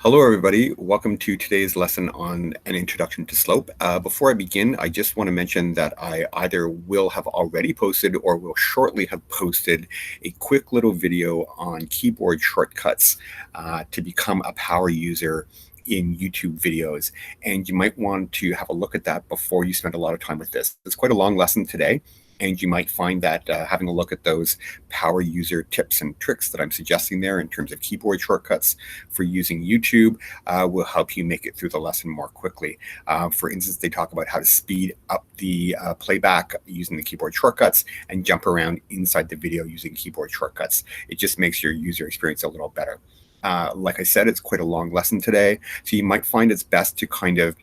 Hello, everybody. Welcome to today's lesson on an introduction to slope. Before I begin, I just want to mention that I either will have already posted or will shortly have posted a quick little video on keyboard shortcuts to become a power user in YouTube videos. And you might want to have a look at that before you spend a lot of time with this. It's quite a long lesson today. And you might find that having a look at those power user tips and tricks that I'm suggesting there in terms of keyboard shortcuts for using YouTube will help you make it through the lesson more quickly. For instance, they talk about how to speed up the playback using the keyboard shortcuts and jump around inside the video using keyboard shortcuts. It just makes your user experience a little better. Like I said, it's quite a long lesson today, so you might find it's best to kind of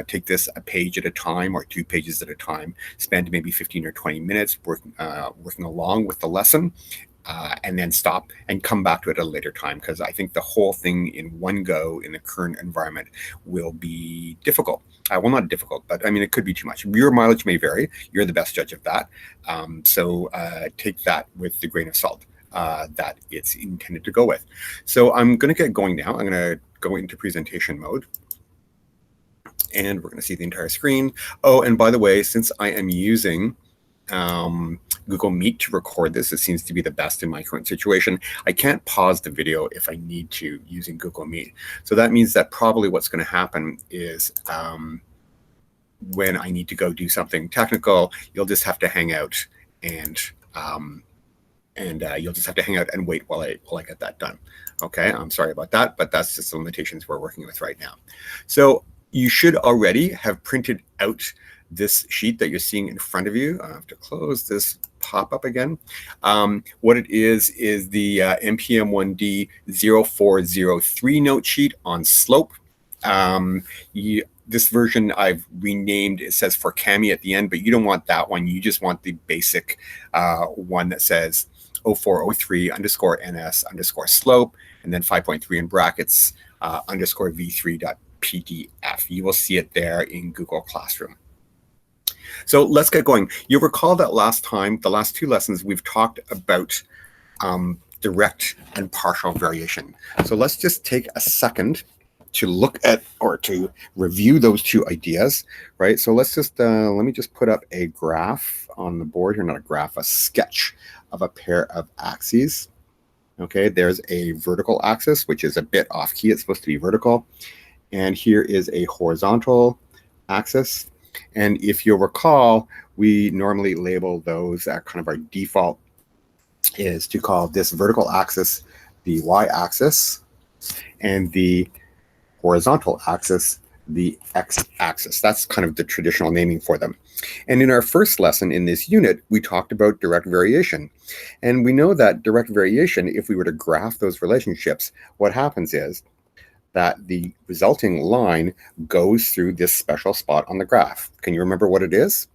take this a page at a time or 2 pages at a time, spend maybe 15 or 20 minutes working along with the lesson, and then stop and come back to it at a later time, because I think the whole thing in one go in the current environment will be difficult. Well, not difficult, but I mean, it could be too much. Your mileage may vary. You're the best judge of that. So take that with the grain of salt that it's intended to go with. So I'm going to get going now. I'm going to go into presentation mode. And we're going to see the entire screen. Oh, and by the way, since I am using Google Meet to record this, it seems to be the best in my current situation. I can't pause the video if I need to using Google Meet. So that means that probably what's going to happen is when I need to go do something technical, you'll just have to hang out and you'll just have to hang out and wait while I get that done. Okay, I'm sorry about that, but that's just the limitations we're working with right now. So you should already have printed out this sheet that you're seeing in front of you. I have to close this pop-up again. What it is the MPM1D 0403 note sheet on slope. This version I've renamed, it says for Cami at the end, but you don't want that one. You just want the basic one that says 0403 underscore NS underscore slope, and then 5.3 in brackets underscore V3.PDF. You will see it there in Google Classroom. So let's get going. You'll recall that last time, the last 2 lessons, we've talked about direct and partial variation. So let's just take a second to look at or to review those 2 ideas, right? So let's just, let me just put up a graph on the board here, not a graph, a sketch of a pair of axes. Okay, there's a vertical axis, which is a bit off key. It's supposed to be vertical. And here is a horizontal axis. And if you'll recall, we normally label those kind of our default is to call this vertical axis the y-axis and the horizontal axis the x-axis. That's kind of the traditional naming for them. And in our first lesson in this unit, we talked about direct variation. And we know that direct variation, if we were to graph those relationships, what happens is that the resulting line goes through this special spot on the graph. Can you remember what it is?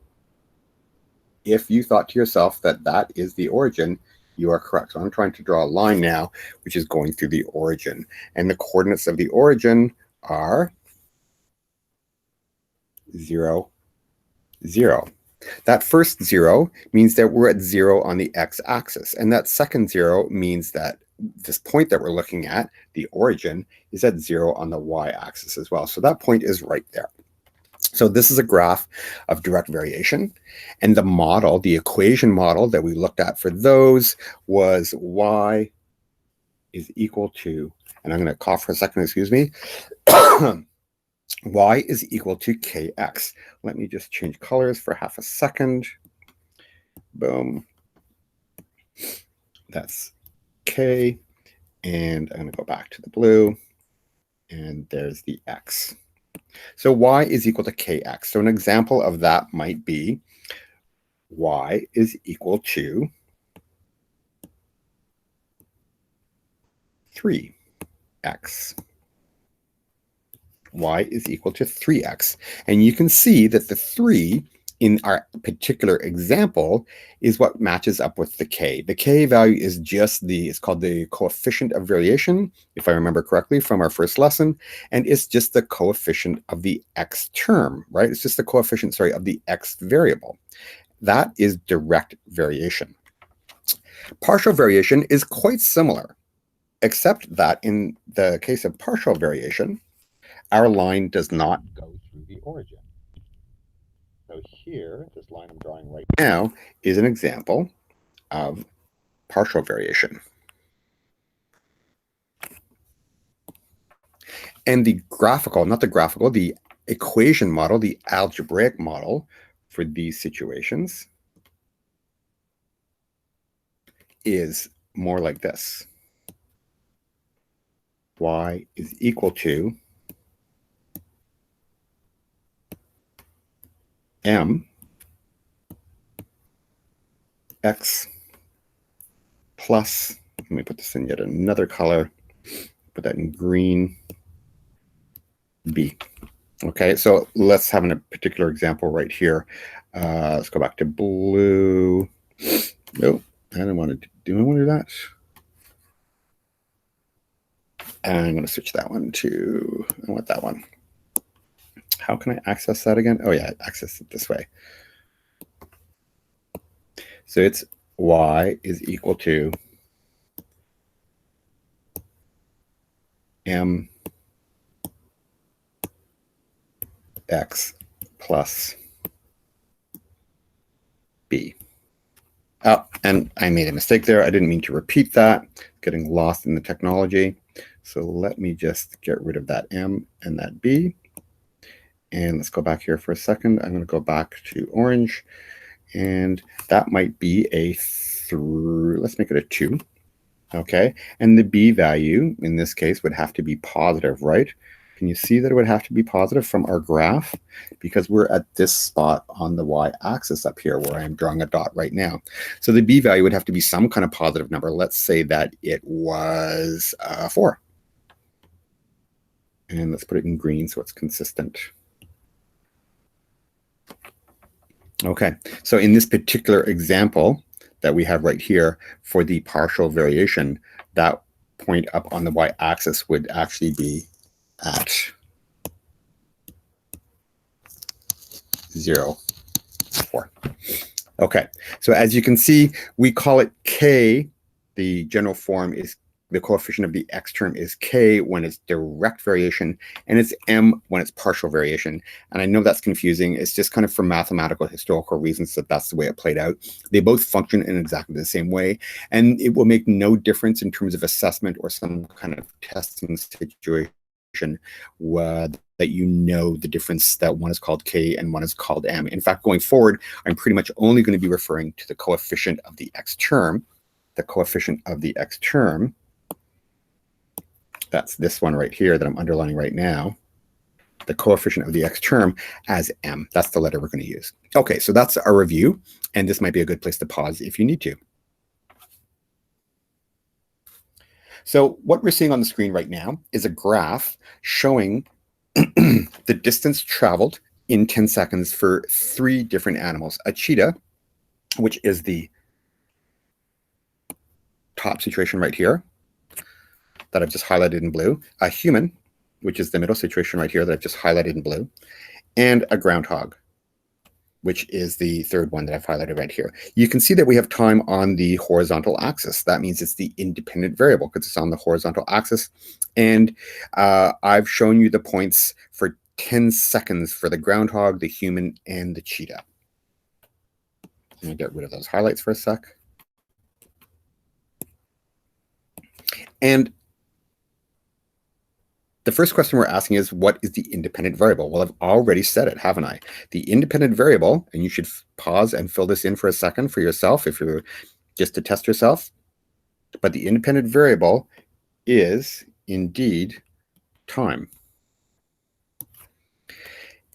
If you thought to yourself that that is the origin, you are correct. So I'm trying to draw a line now, which is going through the origin. And the coordinates of the origin are 0, 0. That first 0 means that we're at 0 on the x-axis. And that second 0 means that this point that we're looking at, the origin, is at 0 on the y-axis as well. So that point is right there. So this is a graph of direct variation. And the model, the equation model that we looked at for those was y is equal to, and I'm going to cough for a second, excuse me, y is equal to kx. Let me just change colors for half a second. Boom. That's K, and I'm going to go back to the blue, and there's the X. So y is equal to kx. So an example of that might be y is equal to 3x. Y is equal to 3x. And you can see that the 3 in our particular example is what matches up with the k. The k value is just it's called the coefficient of variation, if I remember correctly from our first lesson, and it's just the coefficient of the x term, right? It's just the coefficient, sorry, of the x variable. That is direct variation. Partial variation is quite similar. except that in the case of partial variation, our line does not go through the origin. So here, this line I'm drawing right now is an example of partial variation. And the graphical, not the graphical, the equation model, the algebraic model for these situations is more like this. Y is equal to m x plus, let me put this in yet another color, put that in green, b. Okay, so let's have a particular example right here. Let's go back to blue. Nope, I don't want to do I want to do that? And I'm going to switch that one to, I want that one. How can I access that again? Oh yeah, access it this way. So it's y is equal to m x plus b. Oh, and I made a mistake there. I didn't mean to repeat that. Getting lost in the technology. So let me just get rid of that m and that b. And let's go back here for a second. I'm going to go back to orange. And that might be a let's make it a 2. Okay, and the b value in this case would have to be positive, right? Can you see that it would have to be positive from our graph? Because we're at this spot on the y-axis up here where I'm drawing a dot right now. So the b value would have to be some kind of positive number. Let's say that it was 4. And let's put it in green so it's consistent. Okay, so in this particular example that we have right here for the partial variation, that point up on the y-axis would actually be at 0, 4. Okay, so as you can see, we call it k. The general form is the coefficient of the x term is k when it's direct variation, and it's m when it's partial variation. And I know that's confusing. It's just kind of for mathematical historical reasons that that's the way it played out. They both function in exactly the same way, and it will make no difference in terms of assessment or some kind of testing situation that you know the difference that one is called k and one is called m. In fact, going forward, I'm pretty much only going to be referring to the coefficient of the x term. The coefficient of the x term, that's this one right here that I'm underlining right now, the coefficient of the x term as m. That's the letter we're going to use. Okay, so that's our review, and this might be a good place to pause if you need to. So what we're seeing on the screen right now is a graph showing the distance traveled in 10 seconds for 3 different animals. A cheetah, which is the top situation right here that I've just highlighted in blue, a human, which is the middle situation right here that I've just highlighted in blue, and a groundhog, which is the third one that I've highlighted right here. You can see that we have time on the horizontal axis. That means it's the independent variable because it's on the horizontal axis. And I've shown you the points for 10 seconds for the groundhog, the human, and the cheetah. Let me get rid of those highlights for a sec. And the first question we're asking is, what is the independent variable? Well, I've already said it, haven't I? The independent variable, and you should pause and fill this in for a second for yourself if you're just to test yourself. But the independent variable is indeed time.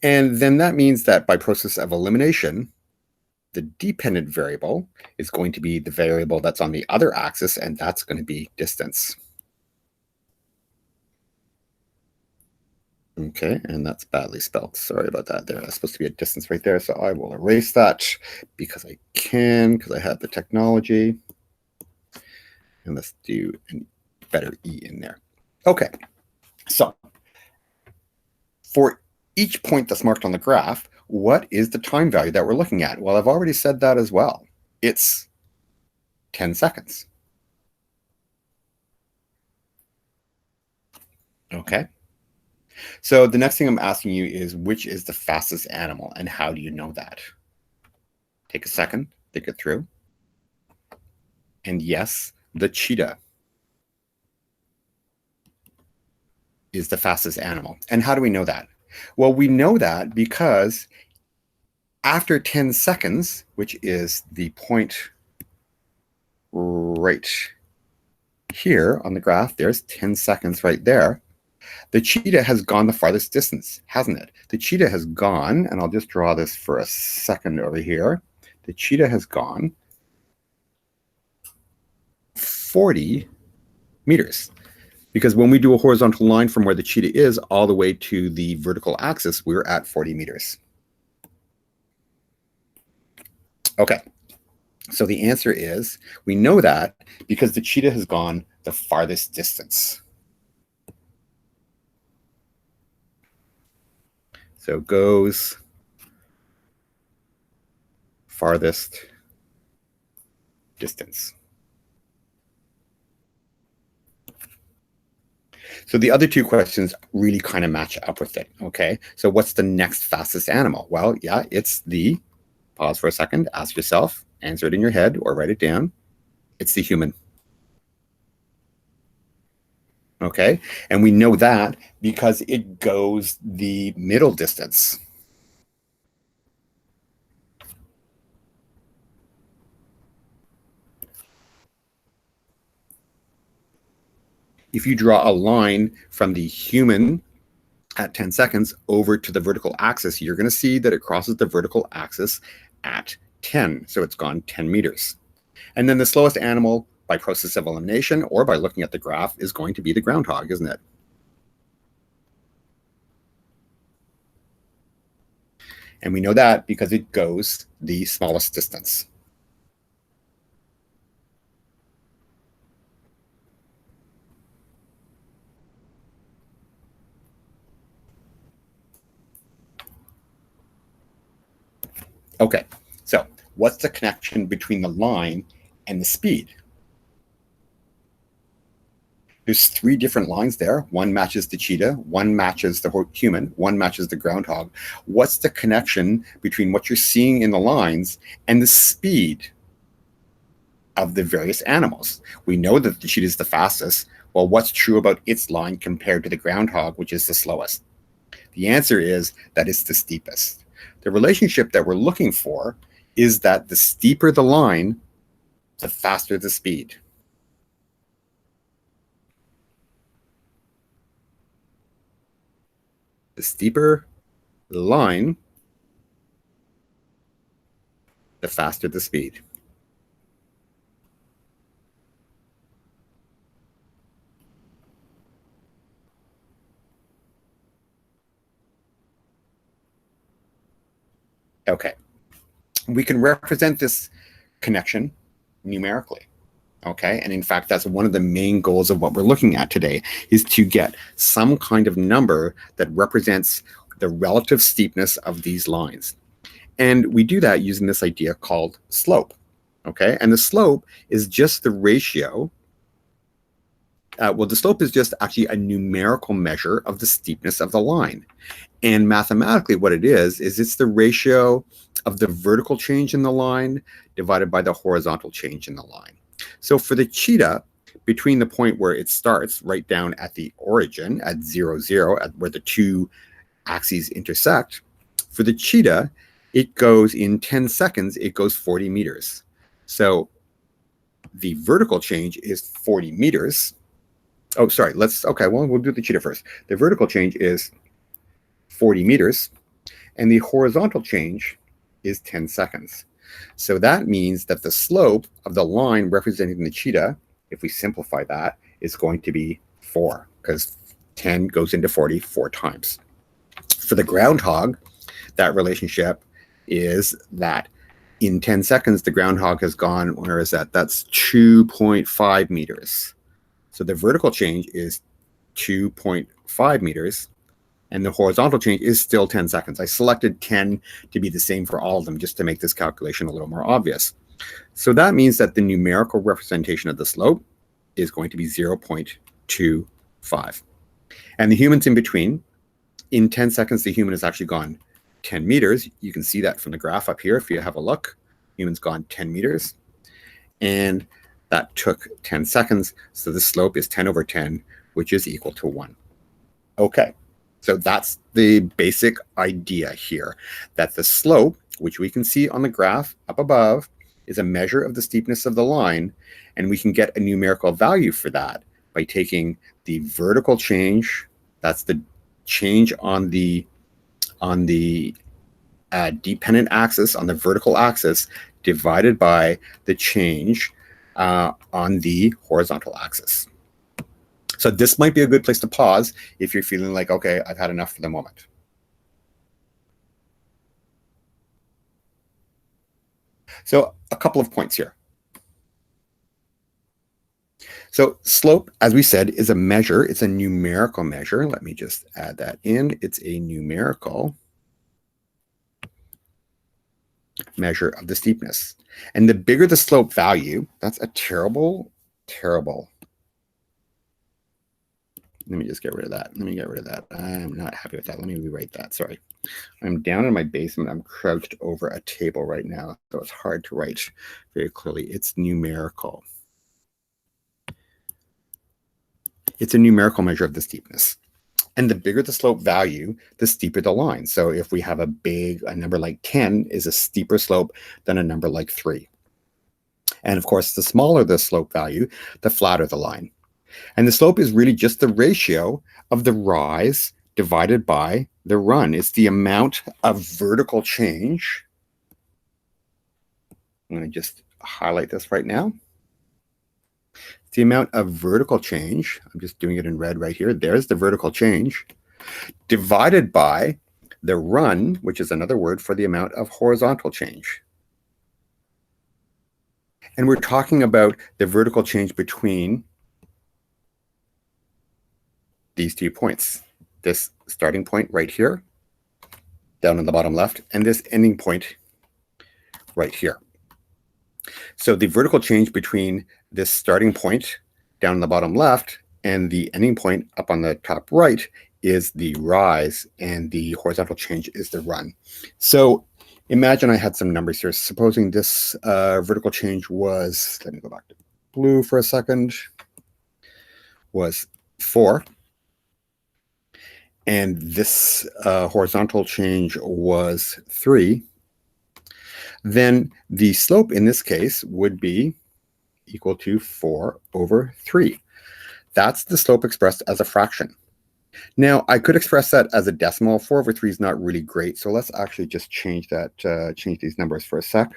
And then that means that by process of elimination, the dependent variable is going to be the variable that's on the other axis, and that's going to be distance. Okay, and that's badly spelled. Sorry about that there. That's supposed to be a distance right there, so I will erase that because I can, because I have the technology. And let's do a better E in there. Okay, so for each point that's marked on the graph, what is the time value that we're looking at? Well, I've already said that as well. It's 10 seconds. Okay. So the next thing I'm asking you is, which is the fastest animal, and how do you know that? Take a second, think it through. And yes, the cheetah is the fastest animal. And how do we know that? Well, we know that because after 10 seconds, which is the point right here on the graph, there's 10 seconds right there. The cheetah has gone the farthest distance, hasn't it? The cheetah has gone, and I'll just draw this for a second over here. The cheetah has gone 40 meters. Because when we do a horizontal line from where the cheetah is all the way to the vertical axis, we're at 40 meters. Okay, so the answer is, we know that because the cheetah has gone the farthest distance. So it goes farthest distance. So the other two questions really kind of match up with it, okay? So what's the next fastest animal? Well, yeah, it's the, pause for a second, ask yourself, answer it in your head or write it down. It's the human. Okay, and we know that because it goes the middle distance. If you draw a line from the human at 10 seconds over to the vertical axis, you're going to see that it crosses the vertical axis at 10. So it's gone 10 meters. And then the slowest animal by process of elimination or by looking at the graph is going to be the groundhog, isn't it? And we know that because it goes the smallest distance. Okay, so what's the connection between the line and the speed? There's three different lines there. One matches the cheetah, one matches the human, one matches the groundhog. What's the connection between what you're seeing in the lines and the speed of the various animals? We know that the cheetah is the fastest. Well, what's true about its line compared to the groundhog, which is the slowest? The answer is that it's the steepest. The relationship that we're looking for is that the steeper the line, the faster the speed. The steeper the line, the faster the speed. Okay, we can represent this connection numerically. Okay, and in fact, that's one of the main goals of what we're looking at today, is to get some kind of number that represents the relative steepness of these lines. And we do that using this idea called slope. Okay, and the slope is just the ratio. Well, the slope is just actually a numerical measure of the steepness of the line. And mathematically, what it is it's the ratio of the vertical change in the line divided by the horizontal change in the line. So for the cheetah, between the point where it starts, right down at the origin, at 0, 0, at where the two axes intersect, for the cheetah, it goes in 10 seconds, it goes 40 meters. So the vertical change is 40 meters. Oh, sorry, okay, well, we'll do the cheetah first. The vertical change is 40 meters, and the horizontal change is 10 seconds. So that means that the slope of the line representing the cheetah, if we simplify that, is going to be 4, because 10 goes into 40 4 times. For the groundhog, that relationship is that in 10 seconds, the groundhog has gone, where is that? That's 2.5 meters. So the vertical change is 2.5 meters, and the horizontal change is still 10 seconds. I selected 10 to be the same for all of them just to make this calculation a little more obvious. So that means that the numerical representation of the slope is going to be 0.25. And the humans in between, in 10 seconds, the human has actually gone 10 meters. You can see that from the graph up here. If you have a look, human's gone 10 meters. And that took 10 seconds. So the slope is 10 over 10, which is equal to 1. Okay, so that's the basic idea here, that the slope, which we can see on the graph up above, is a measure of the steepness of the line, and we can get a numerical value for that by taking the vertical change, that's the change on the dependent axis, on the vertical axis, divided by the change on the horizontal axis. So this might be a good place to pause if you're feeling like, okay, I've had enough for the moment. So a couple of points here. So slope, as we said, is a measure. It's a numerical measure. Let me just add that in. It's a numerical measure of the steepness. And the bigger the slope value, that's a terrible. Let me just get rid of that. I'm not happy with that. Let me rewrite that. Sorry. I'm down in my basement. I'm crouched over a table right now, so it's hard to write very clearly. It's numerical. It's a numerical measure of the steepness. And the bigger the slope value, the steeper the line. So if we have a number like 10 is a steeper slope than a number like 3. And of course, the smaller the slope value, the flatter the line. And the slope is really just the ratio of the rise divided by the run. It's the amount of vertical change. I'm going to just highlight this right now. It's the amount of vertical change. I'm just doing it in red right here. There's the vertical change divided by the run, which is another word for the amount of horizontal change. And we're talking about the vertical change between these 2 points, this starting point right here, down in the bottom left, and this ending point right here. So the vertical change between this starting point down in the bottom left and the ending point up on the top right is the rise, and the horizontal change is the run. So imagine I had some numbers here. Supposing this vertical change was, let me go back to blue for a second, was 4. And this horizontal change was 3, then the slope in this case would be equal to 4 over 3. That's the slope expressed as a fraction. Now, I could express that as a decimal. 4 over 3 is not really great, so let's actually just change that, change these numbers for a sec.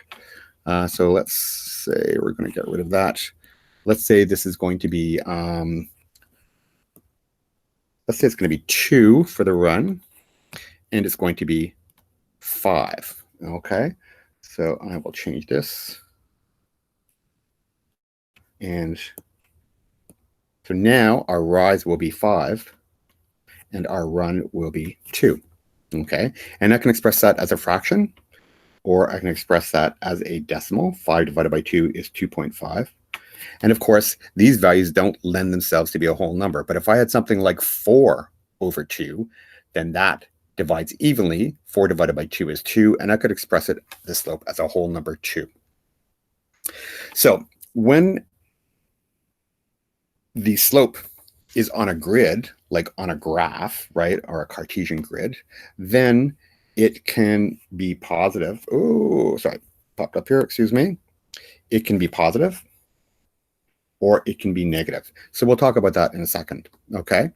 So let's say we're going to get rid of that. Let's say this is going to be let's say it's going to be 2 for the run, and it's going to be 5. Okay, so I will change this. And so now our rise will be 5, and our run will be 2. Okay, and I can express that as a fraction, or I can express that as a decimal. 5 divided by 2 is 2.5. And of course, these values don't lend themselves to be a whole number. But if I had something like 4 over 2, then that divides evenly. 4 divided by 2 is 2. And I could express it, the slope, as a whole number 2. So when the slope is on a grid, like on a graph, right, or a Cartesian grid, then it can be positive. Oh, sorry, popped up here, excuse me. It can be positive, or it can be negative. So we'll talk about that in a second, okay?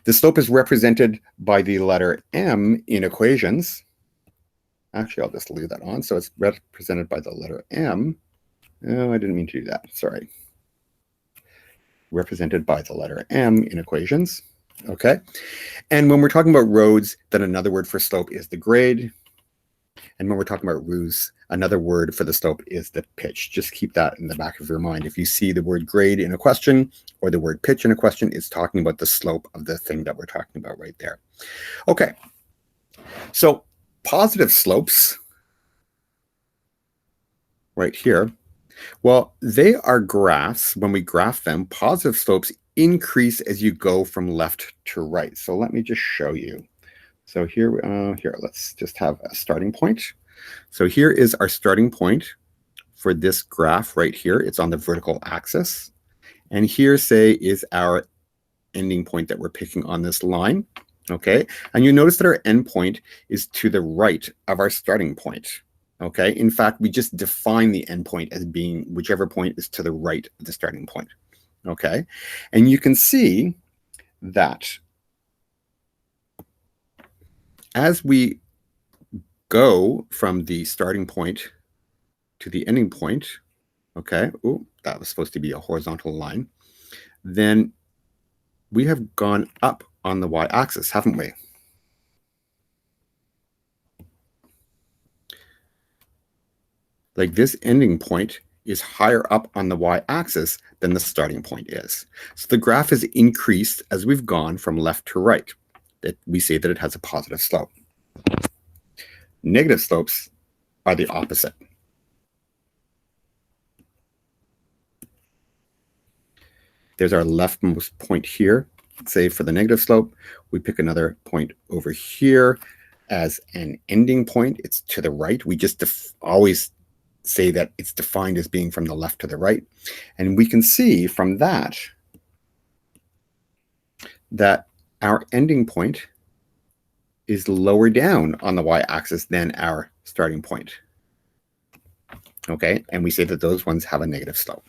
The slope is represented by the letter m in equations. Actually, I'll just leave that on. So it's represented by the letter m. Oh, I didn't mean to do that, sorry. Represented by the letter m in equations, okay? And when we're talking about roads, then another word for slope is the grade. And when we're talking about roofs, another word for the slope is the pitch. Just keep that in the back of your mind. If you see the word grade in a question or the word pitch in a question, it's talking about the slope of the thing that we're talking about right there. Okay, so positive slopes right here, well, they are graphs. When we graph them, positive slopes increase as you go from left to right. So let me just show you. So here, let's just have a starting point. So here is our starting point for this graph right here. It's on the vertical axis. And here, say, is our ending point that we're picking on this line. Okay, and you notice that our endpoint is to the right of our starting point. Okay, in fact, we just define the endpoint as being whichever point is to the right of the starting point. Okay, and you can see that as we go from the starting point to the ending point, okay, oh, that was supposed to be a horizontal line, then we have gone up on the y-axis, haven't we? Like this ending point is higher up on the y-axis than the starting point is. So the graph has increased as we've gone from left to right. We say that it has a positive slope. Negative slopes are the opposite. There's our leftmost point here. Say for the negative slope, we pick another point over here as an ending point. It's to the right. We just always say that it's defined as being from the left to the right. And we can see from that that our ending point is lower down on the y-axis than our starting point. Okay, and we say that those ones have a negative slope.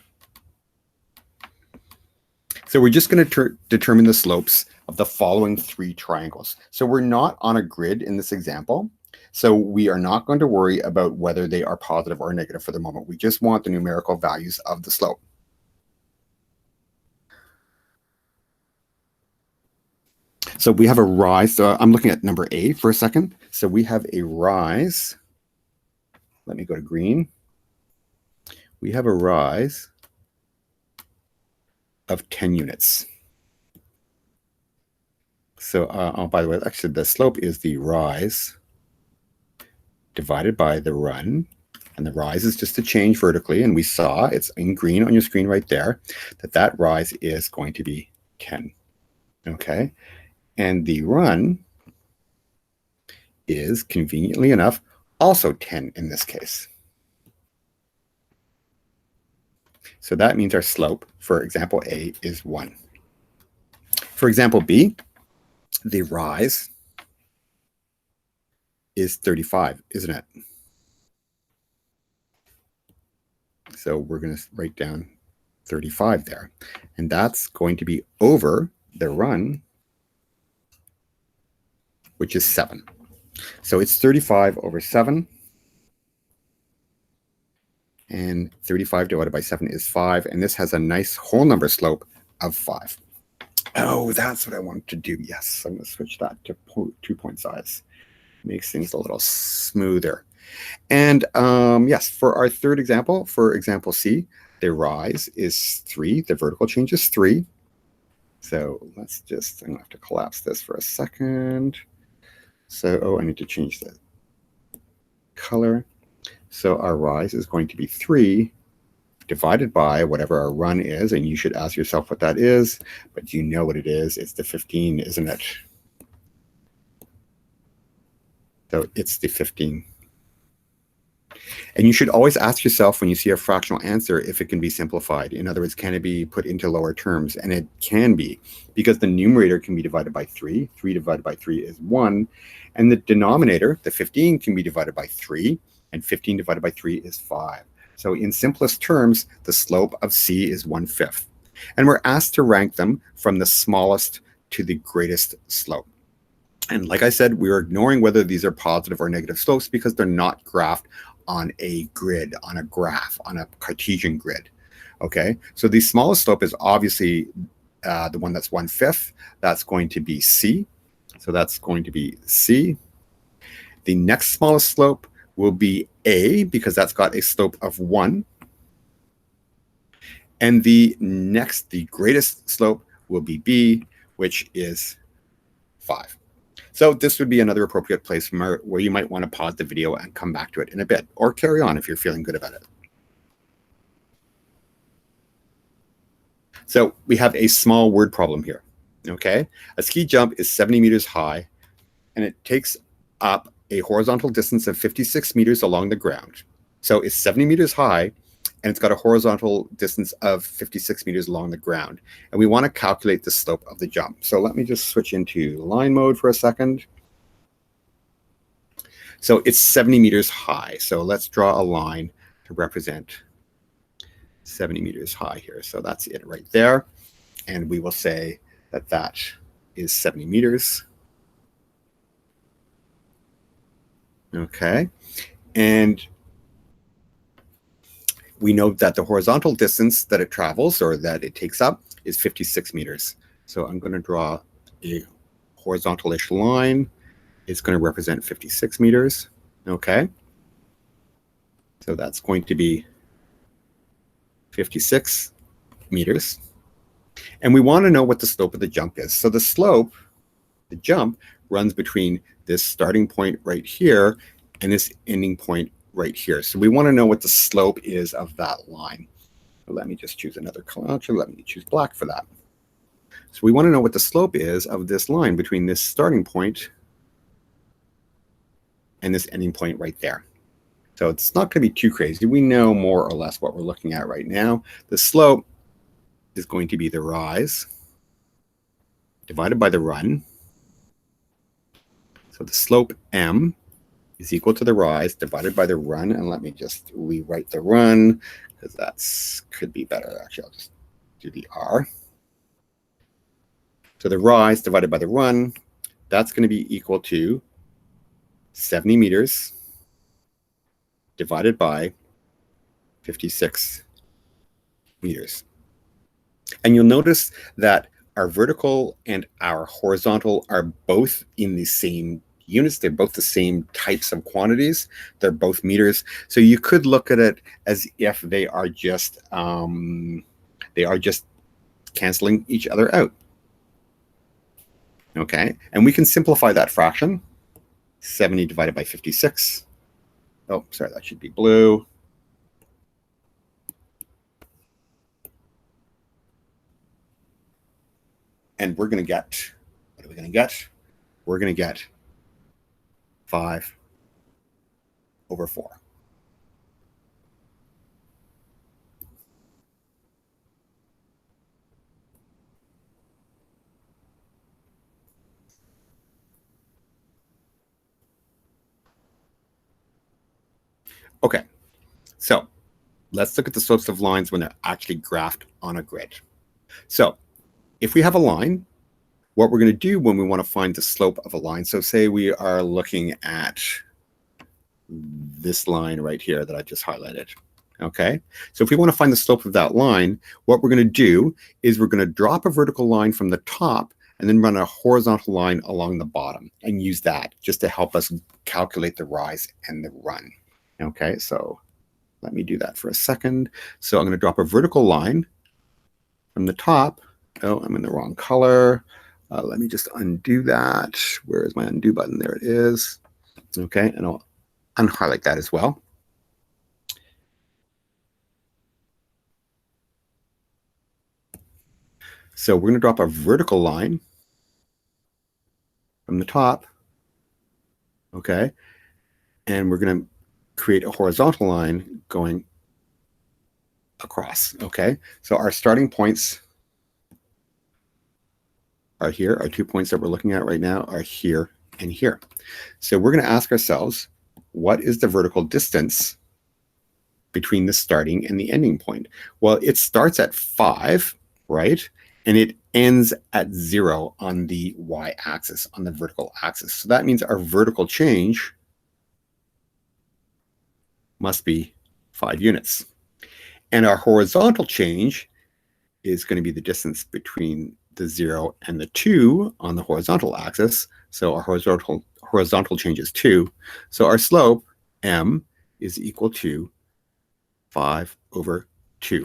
So we're just going to determine the slopes of the following three triangles. So we're not on a grid in this example. So we are not going to worry about whether they are positive or negative for the moment. We just want the numerical values of the slope. So we have a rise. So I'm looking at number A for a second. So we have a rise. Let me go to green. We have a rise of 10 units. So, oh, by the way, actually the slope is the rise divided by the run. And the rise is just a change vertically. And we saw, it's in green on your screen right there, that rise is going to be 10. Okay. And the run is, conveniently enough, also 10 in this case. So that means our slope for example A is 1. For example B, the rise is 35, isn't it? So we're going to write down 35 there. And that's going to be over the run, which is 7. So it's 35 over 7. And 35 divided by 7 is 5. And this has a nice whole number slope of 5. Oh, that's what I wanted to do. Yes, I'm going to switch that to 2-point size. Makes things a little smoother. And yes, for our third example, for example C, the rise is 3. The vertical change is 3. So let's just, I'm going to have to collapse this for a second. So, oh, I need to change the color. So our rise is going to be 3 divided by whatever our run is. And you should ask yourself what that is, but you know what it is. It's the 15, isn't it? So it's the 15. And you should always ask yourself when you see a fractional answer if it can be simplified. In other words, can it be put into lower terms? And it can be, because the numerator can be divided by 3. 3 divided by 3 is 1. And the denominator, the 15, can be divided by 3. And 15 divided by 3 is 5. So in simplest terms, the slope of C is 1/5. And we're asked to rank them from the smallest to the greatest slope. And like I said, we're ignoring whether these are positive or negative slopes because they're not graphed on a grid, on a graph, on a Cartesian grid. Okay, so the smallest slope is obviously the one that's 1/5. That's going to be C. So that's going to be C. The next smallest slope will be A because that's got a slope of 1. And the greatest slope will be B, which is 5. So this would be another appropriate place where you might want to pause the video and come back to it in a bit, or carry on if you're feeling good about it. So we have a small word problem here, okay? A ski jump is 70 meters high, and it takes up a horizontal distance of 56 meters along the ground. So it's 70 meters high, and it's got a horizontal distance of 56 meters along the ground. And we want to calculate the slope of the jump. So let me just switch into line mode for a second. So it's 70 meters high. So let's draw a line to represent 70 meters high here. So that's it right there. And we will say that that is 70 meters. Okay. And we know that the horizontal distance that it travels or that it takes up is 56 meters. So I'm going to draw a horizontal-ish line. It's going to represent 56 meters. Okay. So that's going to be 56 meters. And we want to know what the slope of the jump is. So the slope, the jump, runs between this starting point right here and this ending point right here. So we want to know what the slope is of that line. So let me just choose another color. Actually, let me choose black for that. So we want to know what the slope is of this line between this starting point and this ending point right there. So it's not going to be too crazy. We know more or less what we're looking at right now. The slope is going to be the rise divided by the run. So the slope m is equal to the rise divided by the run. And let me just rewrite the run because that's could be better. Actually, I'll just do the r. So the rise divided by the run, that's going to be equal to 70 meters divided by 56 meters. And you'll notice that our vertical and our horizontal are both in the same units. They're both the same types of quantities. They're both meters. So you could look at it as if they are just canceling each other out. Okay, and we can simplify that fraction. 70 divided by 56. Oh, sorry, that should be blue. And we're going to get, what are we going to get? We're going to get 5 over 4. Okay, so let's look at the slopes of lines when they're actually graphed on a grid. So if we have a line, what we're going to do when we want to find the slope of a line, so say we are looking at this line right here that I just highlighted. Okay, so if we want to find the slope of that line, what we're going to do is we're going to drop a vertical line from the top and then run a horizontal line along the bottom and use that just to help us calculate the rise and the run. Okay, so let me do that for a second. So I'm going to drop a vertical line from the top. Oh, I'm in the wrong color. Let me just undo that. Where is my undo button? There it is. Okay, and I'll unhighlight that as well. So we're going to drop a vertical line from the top. Okay, and we're going to create a horizontal line going across. Okay, so our starting points are here. Our 2 points that we're looking at right now are here and here. So we're going to ask ourselves, what is the vertical distance between the starting and the ending point? Well, it starts at 5, right? And it ends at 0 on the y-axis, on the vertical axis. So that means our vertical change must be 5 units. And our horizontal change is going to be the distance between the 0 and the 2 on the horizontal axis. So our horizontal change is 2. So our slope, m, is equal to 5 over 2.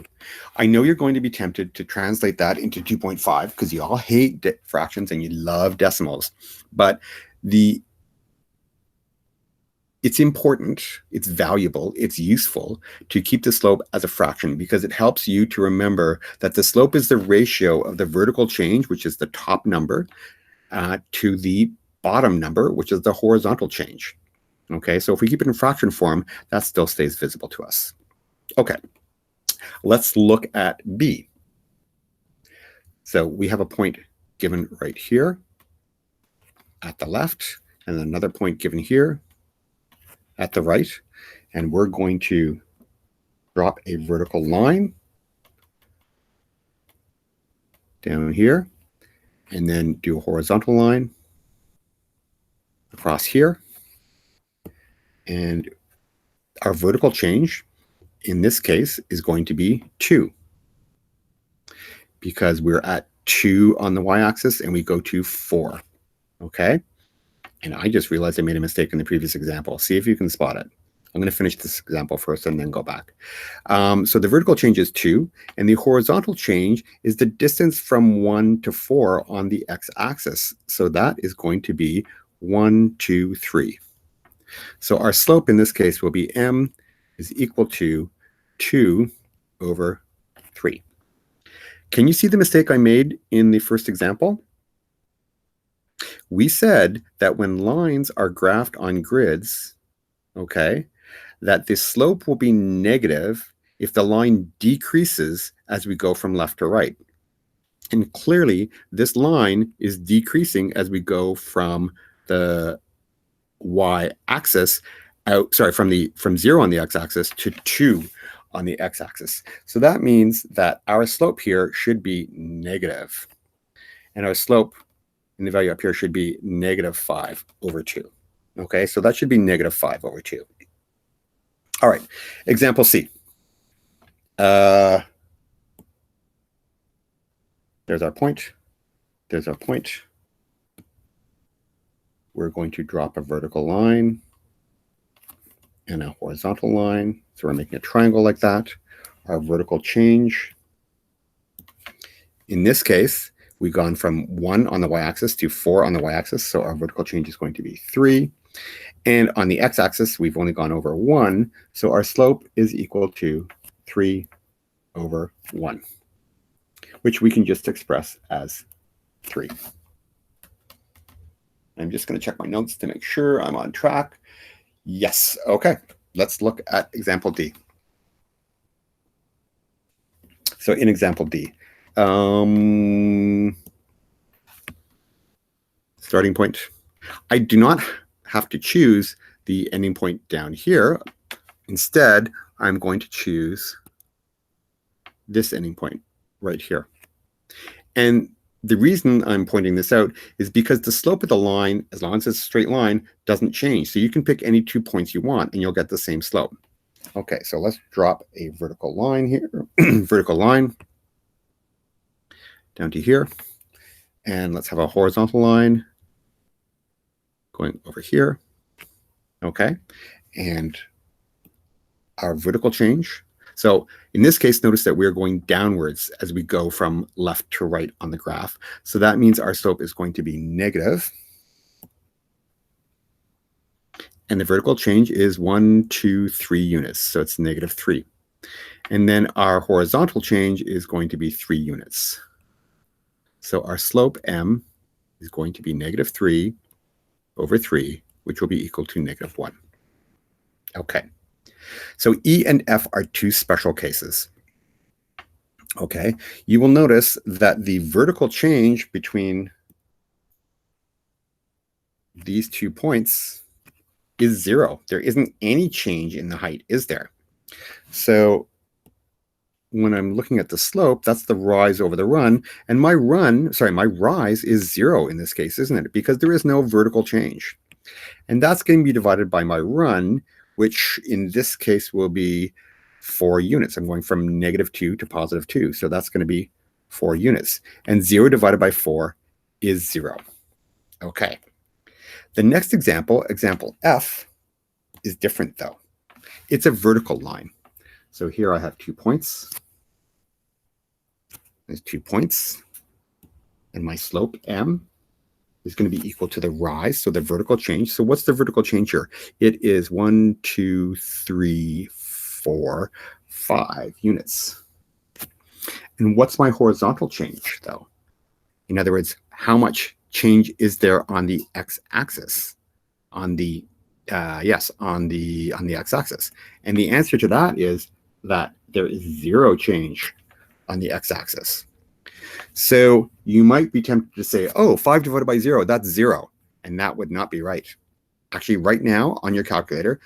I know you're going to be tempted to translate that into 2.5 because you all hate fractions and you love decimals. But the it's important, it's valuable, it's useful to keep the slope as a fraction because it helps you to remember that the slope is the ratio of the vertical change, which is the top number, to the bottom number, which is the horizontal change. Okay, so if we keep it in fraction form, that still stays visible to us. Okay, let's look at B. So we have a point given right here at the left, and another point given here at the right, and we're going to drop a vertical line down here, and then do a horizontal line across here. And our vertical change in this case is going to be 2 because we're at 2 on the y-axis and we go to 4. Okay? And I just realized I made a mistake in the previous example. See if you can spot it. I'm going to finish this example first and then go back. So the vertical change is 2, and the horizontal change is the distance from 1 to 4 on the x-axis. So that is going to be 1, 2, 3. So our slope in this case will be m is equal to 2 over 3. Can you see the mistake I made in the first example? We said that when lines are graphed on grids, okay, that the slope will be negative if the line decreases as we go from left to right. And clearly, this line is decreasing as we go from the y-axis out, sorry, from 0 on the x-axis to 2 on the x-axis. So that means that our slope here should be negative. And our slope in the value up here should be negative 5 over 2. Okay, so that should be negative 5 over 2. All right, example C. There's our point. There's our point. We're going to drop a vertical line and a horizontal line. So we're making a triangle like that. Our vertical change. In this case, we've gone from 1 on the y-axis to 4 on the y-axis. So our vertical change is going to be 3. And on the x-axis, we've only gone over 1. So our slope is equal to 3 over 1, which we can just express as 3. I'm just going to check my notes to make sure I'm on track. Yes. Okay. Let's look at example D. So in example D, starting point. I do not have to choose the ending point down here. Instead, I'm going to choose this ending point right here. And the reason I'm pointing this out is because the slope of the line, as long as it's a straight line, doesn't change. So you can pick any 2 points you want and you'll get the same slope. Okay, so let's drop a vertical line here, vertical line down to here. And let's have a horizontal line going over here. Okay, and our vertical change. So in this case, notice that we're going downwards as we go from left to right on the graph. So that means our slope is going to be negative. And the vertical change is 1, 2, 3 units. So it's negative 3. And then our horizontal change is going to be 3 units. So our slope m is going to be negative 3 over 3, which will be equal to negative 1. Okay. So E and F are 2 special cases. Okay, you will notice that the vertical change between these 2 points is 0. There isn't any change in the height, is there? So when I'm looking at the slope, that's the rise over the run, and my rise is 0 in this case, isn't it? Because there is no vertical change. And that's going to be divided by my run, which in this case will be 4 units. I'm going from negative 2 to positive 2. So that's going to be 4 units. And 0 divided by 4 is 0. Okay. The next example, example F, is different though. It's a vertical line. So here I have 2 points. There's 2 points. And my slope m is going to be equal to the rise, so the vertical change. So what's the vertical change here? It is 1, 2, 3, 4, 5 units. And what's my horizontal change, though? In other words, how much change is there on the x-axis? On the on the x-axis. And the answer to that is that there is 0 change on the x-axis. So you might be tempted to say, oh, 5 divided by 0, that's 0. And that would not be right. Actually, right now on your calculator,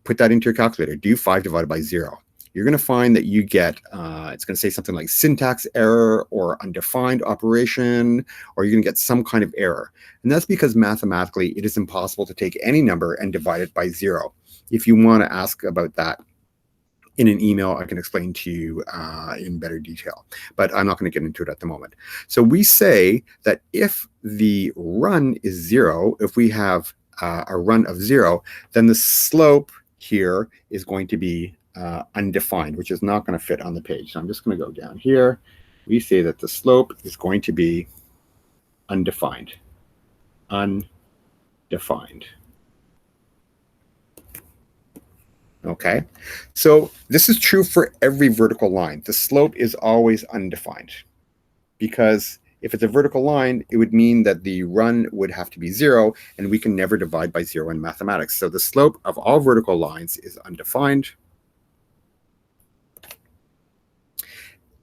put that into your calculator. Do 5 divided by 0. You're going to find that you get, it's going to say something like syntax error or undefined operation, or you're going to get some kind of error. And that's because mathematically it is impossible to take any number and divide it by 0. If you want to ask about that in an email, I can explain to you in better detail, but I'm not going to get into it at the moment. So we say that if the run is 0, if we have a run of 0, then the slope here is going to be undefined, which is not going to fit on the page. So I'm just going to go down here. We say that the slope is going to be undefined. Undefined. Okay, so this is true for every vertical line. The slope is always undefined, because if it's a vertical line, it would mean that the run would have to be 0, and we can never divide by 0 in mathematics. So the slope of all vertical lines is undefined.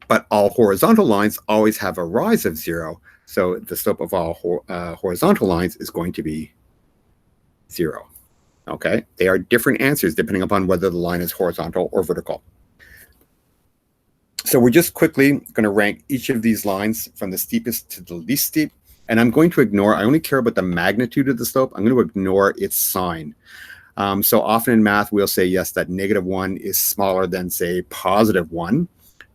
But all horizontal lines always have a rise of 0. So the slope of all horizontal lines is going to be 0. Okay, they are different answers depending upon whether the line is horizontal or vertical. So we're just quickly going to rank each of these lines from the steepest to the least steep. And I'm going to ignore, I only care about the magnitude of the slope. I'm going to ignore its sign. So often in math, we'll say, yes, that -1 is smaller than, say, +1.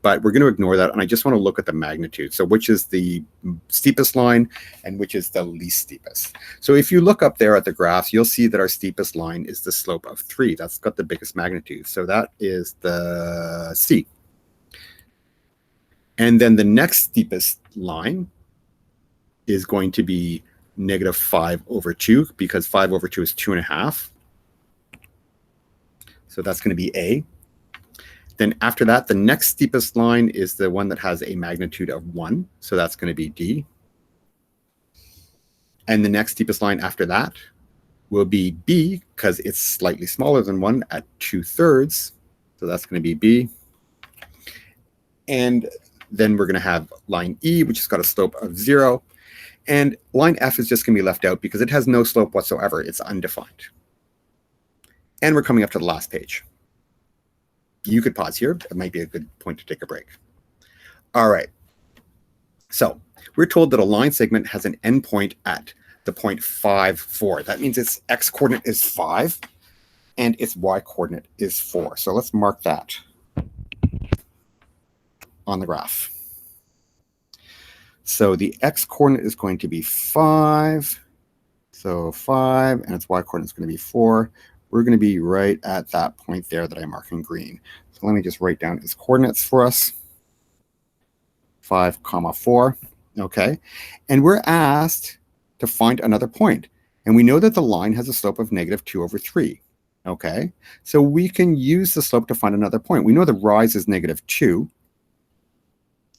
But we're going to ignore that. And I just want to look at the magnitude. So which is the steepest line and which is the least steepest. So if you look up there at the graphs, you'll see that our steepest line is the slope of 3. That's got the biggest magnitude. So that is the C. And then the next steepest line is going to be -5/2, because 5/2 is 2.5. So that's going to be A. Then after that, the next steepest line is the one that has a magnitude of 1. So that's going to be D. And the next steepest line after that will be B, because it's slightly smaller than 1 at 2/3. So that's going to be B. And then we're going to have line E, which has got a slope of 0. And line F is just going to be left out because it has no slope whatsoever. It's undefined. And we're coming up to the last page. You could pause here. It might be a good point to take a break. All right. So we're told that a line segment has an endpoint at the point 5, 4. That means its x-coordinate is 5 and its y-coordinate is 4. So let's mark that on the graph. So the x-coordinate is going to be 5. So 5, and its y-coordinate is going to be 4. We're going to be right at that point there that I mark in green. So let me just write down its coordinates for us. 5, 4. Okay. And we're asked to find another point. And we know that the line has a slope of -2/3. Okay. So we can use the slope to find another point. We know the rise is -2.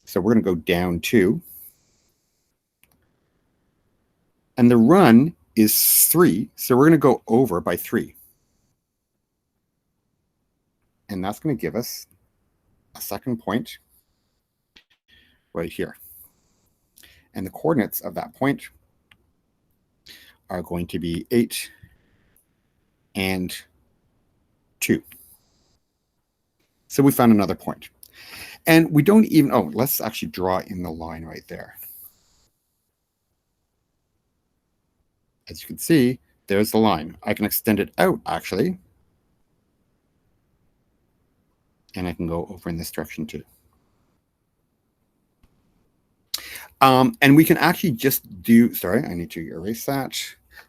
So we're going to go down 2. And the run is 3. So we're going to go over by 3. And that's going to give us a second point right here. And the coordinates of that point are going to be 8 and 2. So we found another point. And we don't even, oh, let's actually draw in the line right there. As you can see, there's the line. I can extend it out, actually. And I can go over in this direction too. And we can actually just do, sorry, I need to erase that.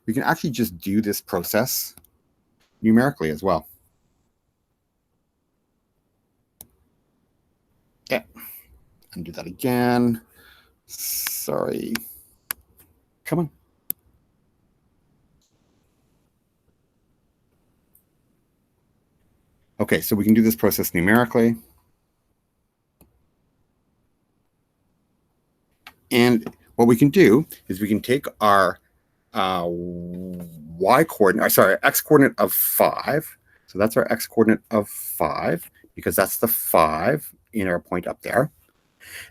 We can actually just do this process numerically as well. Yeah, undo that again. Sorry. Come on. Okay, so we can do this process numerically. And what we can do is we can take our y coordinate, sorry, x coordinate of 5. So that's our x coordinate of 5, because that's the 5 in our point up there.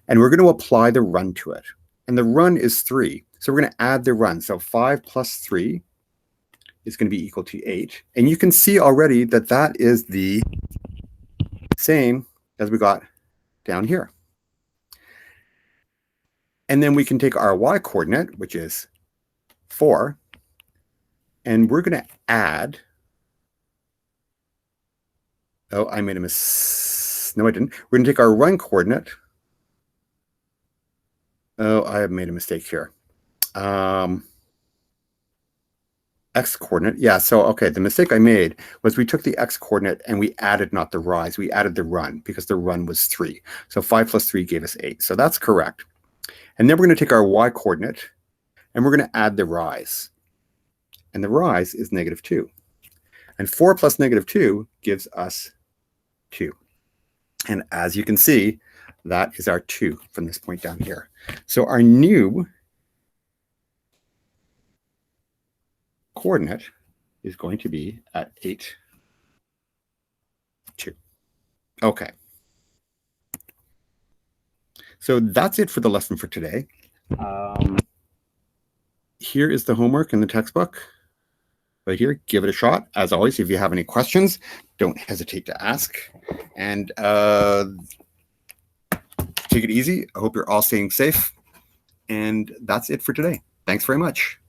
And we're going to apply the run to it. And the run is 3. So we're going to add the run. So 5 plus 3 is going to be equal to 8. And you can see already that that is the same as we got down here. And then we can take our y coordinate, which is 4, and we're going to add. Oh, I made a mistake. No, I didn't. We're going to take our run coordinate. Oh, I have made a mistake here. X coordinate. Yeah, so, okay, the mistake I made was we took the X coordinate and we added not the rise. We added the run because the run was 3. So 5 plus 3 gave us 8. So that's correct. And then we're going to take our Y coordinate and we're going to add the rise. And the rise is -2. And 4 plus -2 gives us 2. And as you can see, that is our 2 from this point down here. So our new coordinate is going to be at 8, 2. Okay. So that's it for the lesson for today. Here is the homework in the textbook. Right here, give it a shot. As always, if you have any questions, don't hesitate to ask. And take it easy. I hope you're all staying safe. And that's it for today. Thanks very much.